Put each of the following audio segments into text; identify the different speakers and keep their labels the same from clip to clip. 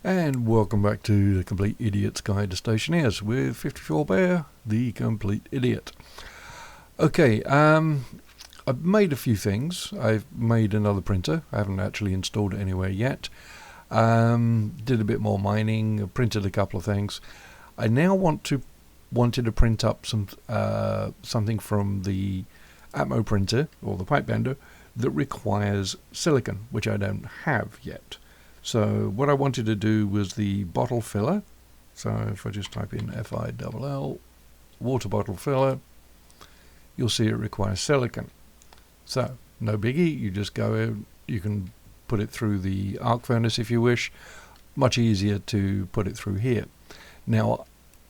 Speaker 1: And welcome back to the Complete Idiot's Guide to Stationeers with 54 Bear, the Complete Idiot. Okay, I've made a few things. I've made another printer. I haven't actually installed it anywhere yet. Did a bit more mining, printed a couple of things. I now wanted to print up something from the Atmo printer, or the pipe bender, that requires silicon, which I don't have yet. So what I wanted to do was the bottle filler. So if I just type in FILL, water bottle filler, you'll see it requires silicon. So no biggie, you just go in, you can put it through the arc furnace if you wish. Much easier to put it through here. Now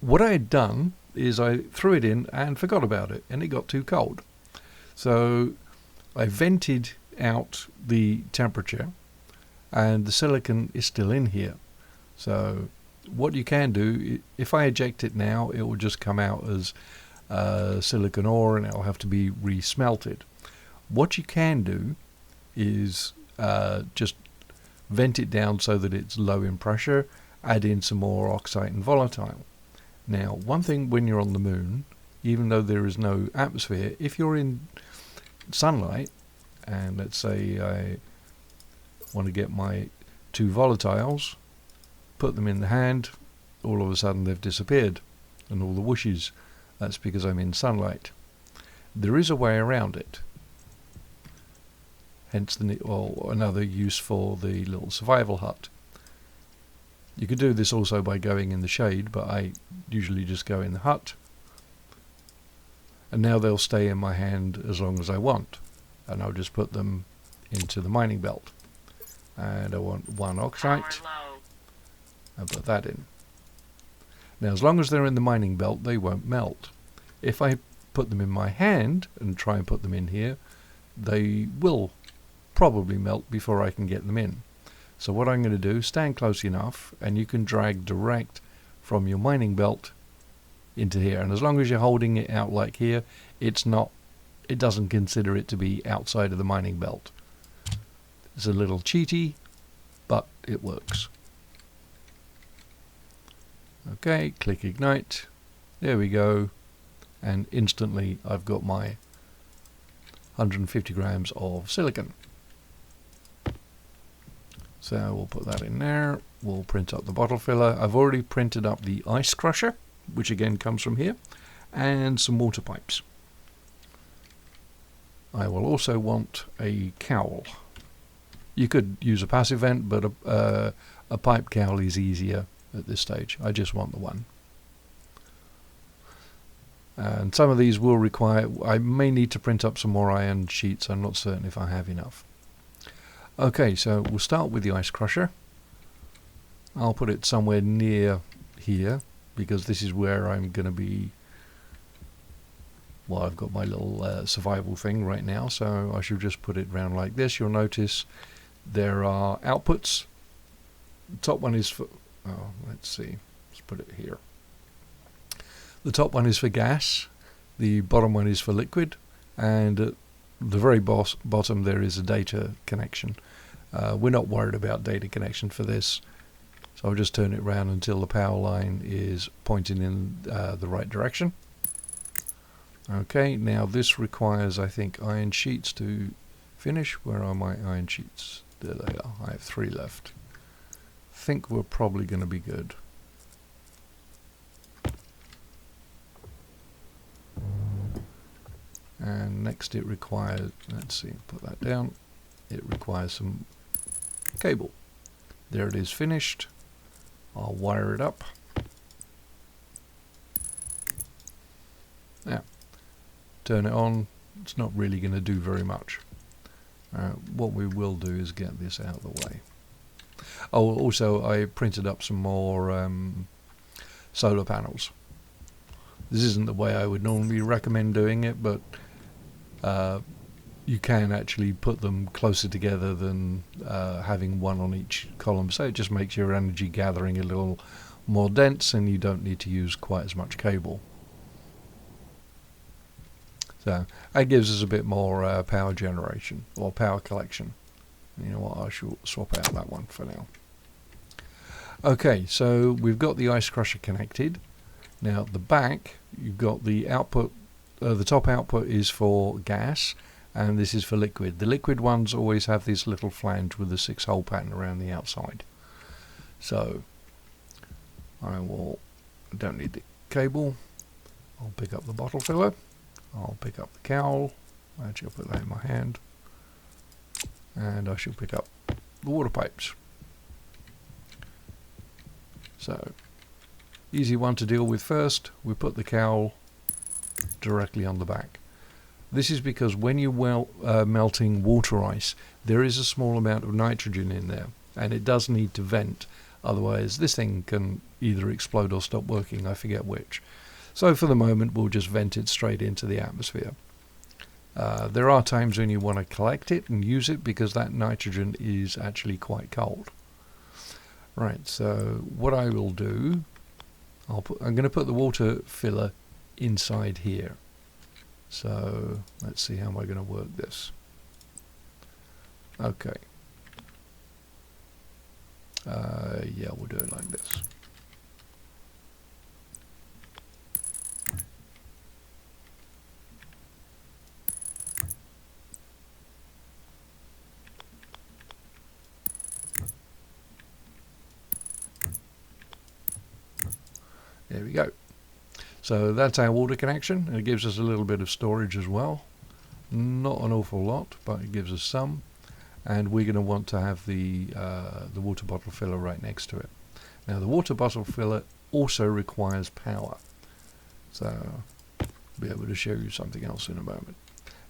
Speaker 1: what I had done is I threw it in and forgot about it, and it got too cold. So I vented out the temperature, and the silicon is still in here. So what you can do, if I eject it now, it will just come out as silicon ore, and it'll have to be resmelted. What you can do is just vent it down so that it's low in pressure, add in some more oxide and volatile. Now, one thing when you're on the moon, even though there is no atmosphere, if you're in sunlight, and let's say I want to get my two volatiles, put them in the hand, all of a sudden they've disappeared, and all the whooshes. That's because I'm in sunlight. There is a way around it. Hence another use for the little survival hut. You could do this also by going in the shade, but I usually just go in the hut. And now they'll stay in my hand as long as I want. And I'll just put them into the mining belt. And I want one oxite. And put that in. Now as long as they're in the mining belt, they won't melt. If I put them in my hand and try and put them in here, they will probably melt before I can get them in. So what I'm going to do, stand close enough, and you can drag direct from your mining belt into here. And as long as you're holding it out like here, it doesn't consider it to be outside of the mining belt. It's a little cheaty, but it works. Okay, click ignite. There we go. And instantly I've got my 150 grams of silicon. So we'll put that in there. We'll print up the bottle filler. I've already printed up the ice crusher, which again comes from here, and some water pipes. I will also want a cowl. You could use a passive vent, but a pipe cowl is easier at this stage. I just want the one. And some of these will require, I may need to print up some more iron sheets. I'm not certain if I have enough. Okay, so we'll start with the ice crusher. I'll put it somewhere near here, because this is where I'm going to be. Well, I've got my little survival thing right now, so I should just put it round like this. You'll notice there are outputs. The top one is for, let's see, let's put it here. The top one is for gas, the bottom one is for liquid, and at the very bottom there is a data connection. We're not worried about data connection for this, so I'll just turn it around until the power line is pointing in the right direction. Okay, now this requires, I think, iron sheets to finish. Where are my iron sheets? There they are. I have 3 left. I think we're probably going to be good. And next it requires, let's see, put that down. It requires some cable. There it is, finished. I'll wire it up. Now, turn it on. It's not really going to do very much. What we will do is get this out of the way. Oh, also I printed up some more solar panels. This isn't the way I would normally recommend doing it, but you can actually put them closer together than having one on each column, so it just makes your energy gathering a little more dense, and you don't need to use quite as much cable. So that gives us a bit more power generation, or power collection. You know what, I shall swap out that one for now. Okay, so we've got the ice crusher connected. Now at the back, you've got the output. The top output is for gas, and this is for liquid. The liquid ones always have this little flange with a 6-hole pattern around the outside. So don't need the cable. I'll pick up the bottle filler. I'll pick up the cowl. Actually, I'll put that in my hand. And I shall pick up the water pipes. So, easy one to deal with first. We put the cowl directly on the back. This is because when you're melting water ice, there is a small amount of nitrogen in there, and it does need to vent. Otherwise, this thing can either explode or stop working, I forget which. So for the moment, we'll just vent it straight into the atmosphere. There are times when you want to collect it and use it because that nitrogen is actually quite cold. Right, so what I will do, I'm going to put the water filler inside here. So let's see, how am I going to work this? Okay. Yeah, we'll do it like this. There we go. So that's our water connection. It gives us a little bit of storage as well. Not an awful lot, but it gives us some. And we're going to want to have the water bottle filler right next to it. Now the water bottle filler also requires power. So I'll be able to show you something else in a moment.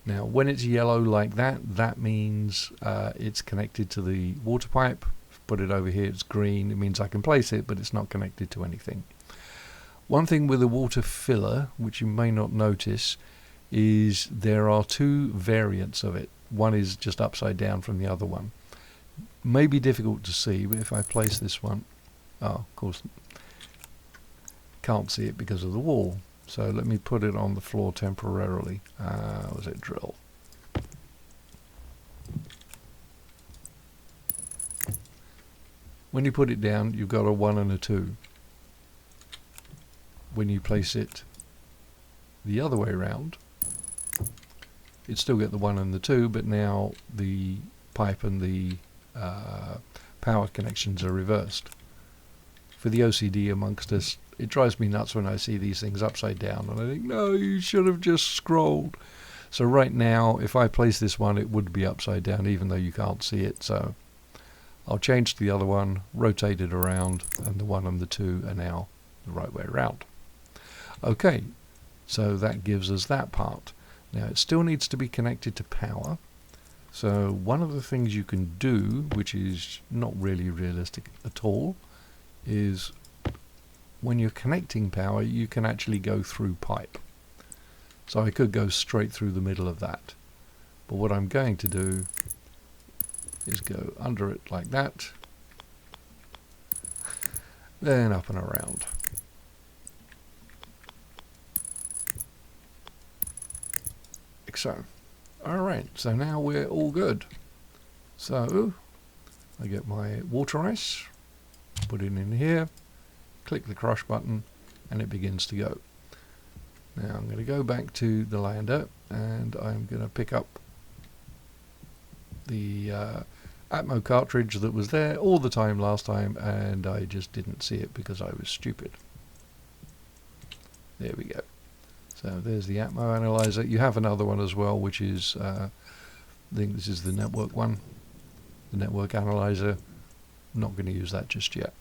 Speaker 1: Now when it's yellow like that, that means it's connected to the water pipe. Put it over here, it's green. It means I can place it, but it's not connected to anything. One thing with the water filler, which you may not notice, is there are two variants of it. One is just upside down from the other one. May be difficult to see, but if I place this one, of course, can't see it because of the wall. So let me put it on the floor temporarily. Was it drill? When you put it down, you've got a 1 and a 2. When you place it the other way around, you'd still get the 1 and the 2, but now the pipe and the power connections are reversed. For the OCD amongst us, it drives me nuts when I see these things upside down, and I think, no, you should have just scrolled. So right now, if I place this one, it would be upside down, even though you can't see it. So I'll change to the other one, rotate it around, and the 1 and the 2 are now the right way around. Okay, so that gives us that part. Now it still needs to be connected to power. So one of the things you can do, which is not really realistic at all, is when you're connecting power, you can actually go through pipe. So I could go straight through the middle of that. But what I'm going to do is go under it like that, then up and around. Like so. Alright, so now we're all good. So I get my water ice, put it in here, click the crush button, and it begins to go. Now I'm going to go back to the lander, and I'm going to pick up the Atmo cartridge that was there all the time last time, and I just didn't see it because I was stupid. There we go. So there's the Atmo analyzer. You have another one as well, which is I think this is the network one, the network analyzer. I'm not going to use that just yet.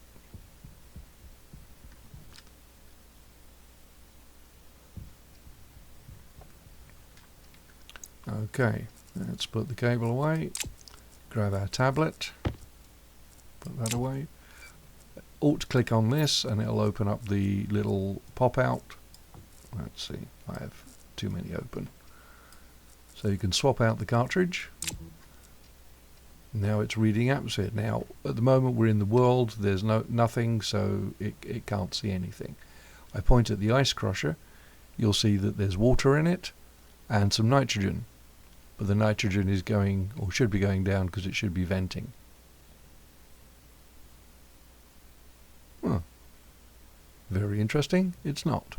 Speaker 1: Okay, let's put the cable away, grab our tablet, put that away. Alt click on this and it'll open up the little pop out. Let's see, I have too many open. So you can swap out the cartridge. Now it's reading atmosphere. Now at the moment we're in the world, there's nothing, so it can't see anything. I point at the ice crusher, you'll see that there's water in it and some nitrogen. But the nitrogen is going, or should be going down, because it should be venting. Very interesting, it's not.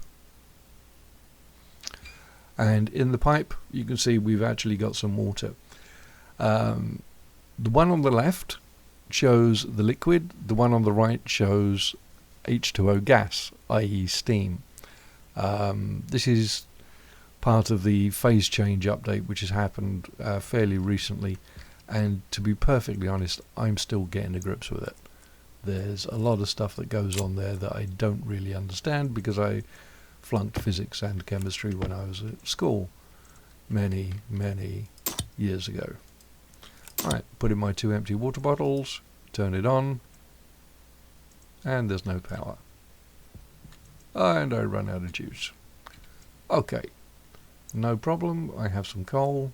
Speaker 1: And in the pipe, you can see we've actually got some water. The one on the left shows the liquid, the one on the right shows H2O gas, i.e. steam. This is part of the phase change update which has happened fairly recently, and to be perfectly honest, I'm still getting to grips with it. There's a lot of stuff that goes on there that I don't really understand because I flunked physics and chemistry when I was at school many years ago. Alright, put in my 2 empty water bottles, turn it on, and there's no power. And I run out of juice. Okay, no problem, I have some coal.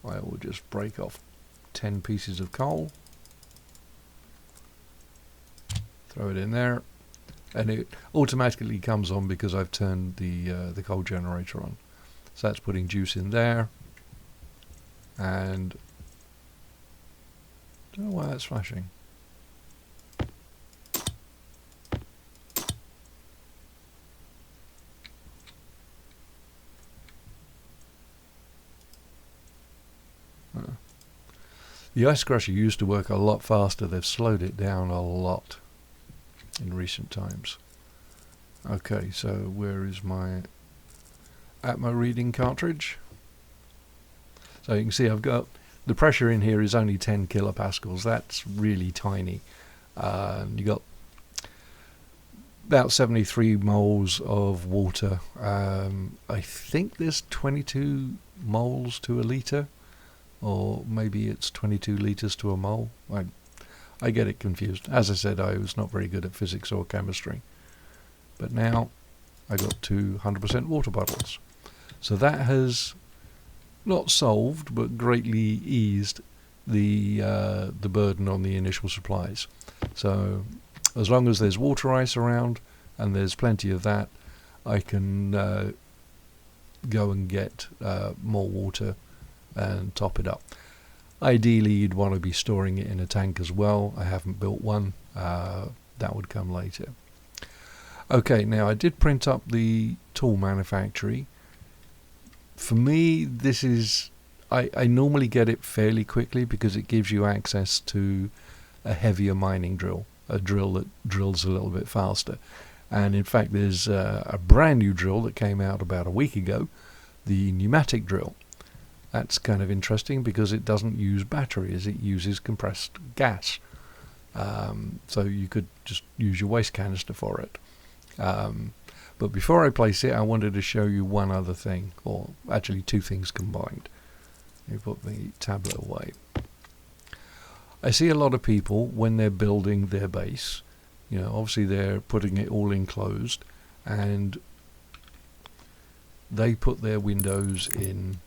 Speaker 1: I will just break off 10 pieces of coal, throw it in there, and it automatically comes on because I've turned the coal generator on. So that's putting juice in there, and I don't know why that's flashing. The ice crusher used to work a lot faster. They've slowed it down a lot in recent times. Okay, so where is my Atmo reading cartridge? So you can see I've got the pressure in here is only 10 kilopascals. That's really tiny. You got about 73 moles of water. I think there's 22 moles to a litre, or maybe it's 22 litres to a mole. I get it confused. As I said, I was not very good at physics or chemistry. But now I got 200% water bottles. So that has not solved, but greatly eased the burden on the initial supplies. So as long as there's water ice around, and there's plenty of that, I can go and get more water and top it up. Ideally, you'd want to be storing it in a tank as well. I haven't built one. That would come later. Okay, now I did print up the tool manufactory. For me, this is... I normally get it fairly quickly because it gives you access to a heavier mining drill, a drill that drills a little bit faster. And in fact, there's a brand new drill that came out about a week ago, the pneumatic drill. That's kind of interesting because it doesn't use batteries, it uses compressed gas. So you could just use your waste canister for it. But before I place it, I wanted to show you one other thing, or actually two things combined. Let me put the tablet away. I see a lot of people when they're building their base, obviously they're putting it all enclosed, and they put their windows in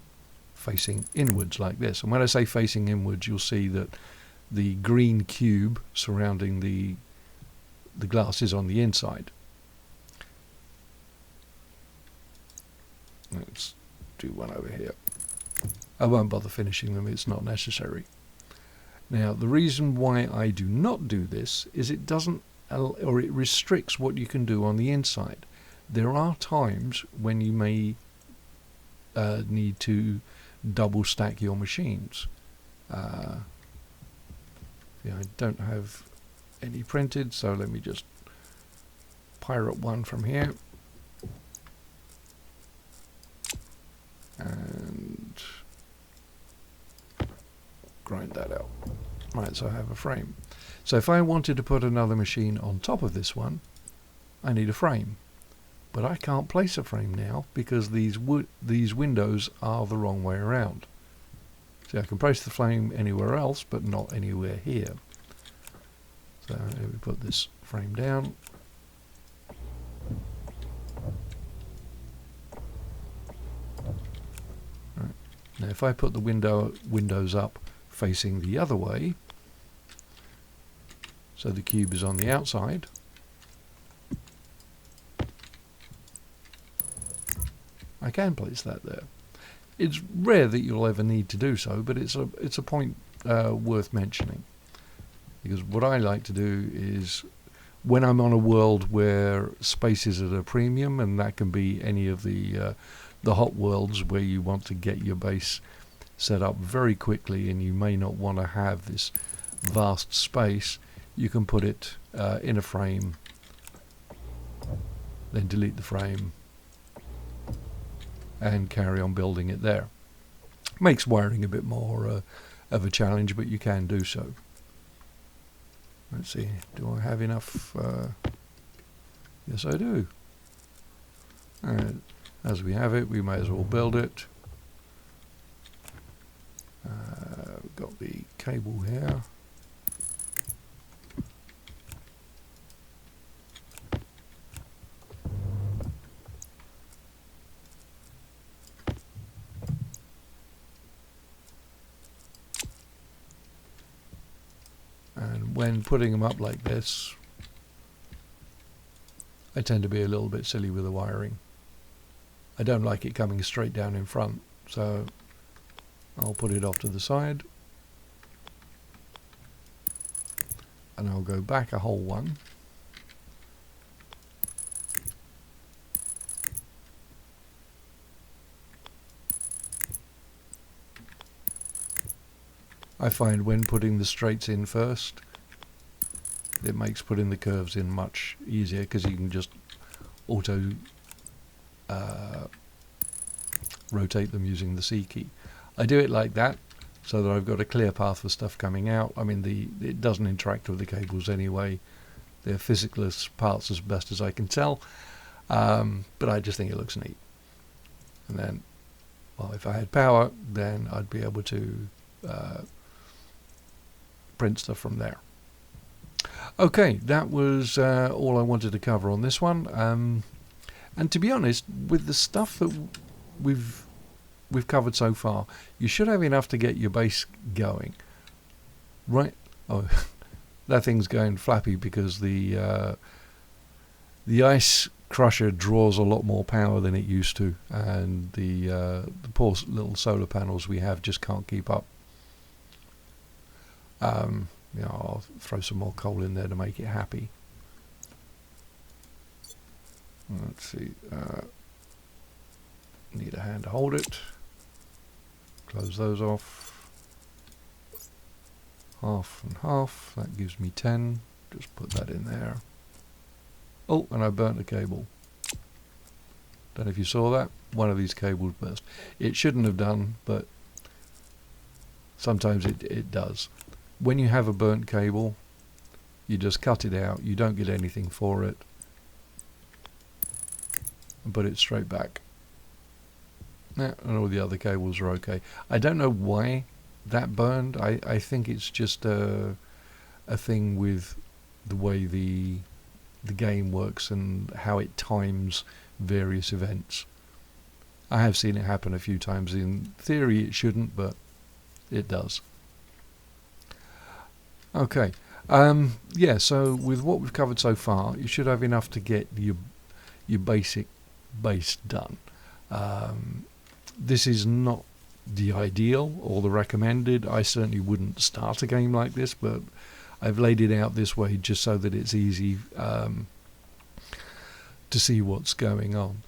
Speaker 1: facing inwards like this. And when I say facing inwards, you'll see that the green cube surrounding the glass is on the inside. Let's do one over here. I won't bother finishing them, it's not necessary. Now, the reason why I do not do this is it doesn't, or it restricts what you can do on the inside. There are times when you may need to double stack your machines. I don't have any printed, so let me just pirate one from here. And grind that out. Right, so I have a frame. So if I wanted to put another machine on top of this one, I need a frame. But I can't place a frame now because these windows are the wrong way around. See, I can place the frame anywhere else, but not anywhere here. So let me put this frame down. Right. Now if I put the windows up facing the other way, so the cube is on the outside, I can place that there. It's rare that you'll ever need to do so, but it's a point worth mentioning. Because what I like to do is, when I'm on a world where space is at a premium, and that can be any of the hot worlds where you want to get your base set up very quickly and you may not want to have this vast space, you can put it in a frame, then delete the frame and carry on building it there. Makes wiring a bit more of a challenge, but you can do so. Let's see, do I have enough? Yes, I do. And as we have it, we may as well build it. We've got the cable here. And when putting them up like this, I tend to be a little bit silly with the wiring. I don't like it coming straight down in front, so I'll put it off to the side. And I'll go back a whole one. I find when putting the straights in first, it makes putting the curves in much easier because you can just auto rotate them using the C key. I do it like that so that I've got a clear path for stuff coming out. I mean, it doesn't interact with the cables anyway. They're physicless parts as best as I can tell, but I just think it looks neat. And then, well, if I had power, then I'd be able to print stuff from there. Okay, that was all I wanted to cover on this one. And to be honest, with the stuff that we've covered so far, you should have enough to get your base going. Right? Oh, that thing's going flappy because the ice crusher draws a lot more power than it used to, and the poor little solar panels we have just can't keep up. You know, I'll throw some more coal in there to make it happy. Let's see. Need a hand to hold it. Close those off. Half and half. That gives me 10. Just put that in there. Oh, and I burnt a cable. Don't know if you saw that. One of these cables burst. It shouldn't have done, but sometimes it does. When you have a burnt cable, you just cut it out. You don't get anything for it. And put it straight back. Yeah, and all the other cables are okay. I don't know why that burned. I think it's just a thing with the way the game works and how it times various events. I have seen it happen a few times. In theory it shouldn't, but it does. Okay, yeah, so with what we've covered so far, you should have enough to get your basic base done. This is not the ideal or the recommended. I certainly wouldn't start a game like this, but I've laid it out this way just so that it's easy to see what's going on.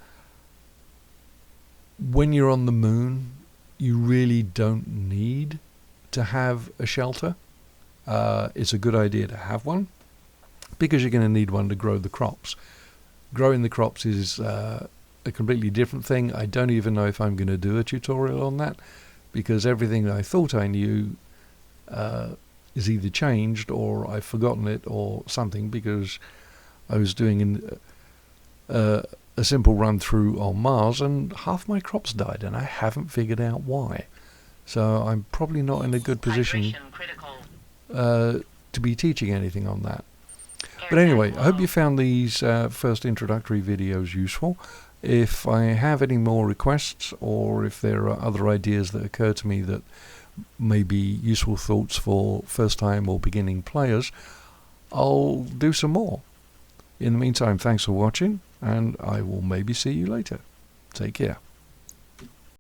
Speaker 1: When you're on the moon, you really don't need to have a shelter. It's a good idea to have one because you're going to need one to grow the crops. Growing the crops is a completely different thing. I don't even know if I'm going to do a tutorial on that because everything I thought I knew is either changed or I've forgotten it or something, because I was doing a simple run through on Mars and half my crops died and I haven't figured out why. So I'm probably not in a good position to be teaching anything on that. But anyway, I hope you found these first introductory videos useful. If I have any more requests or if there are other ideas that occur to me that may be useful thoughts for first time or beginning players, I'll do some more. In the meantime, thanks for watching and I will maybe see you later. Take care.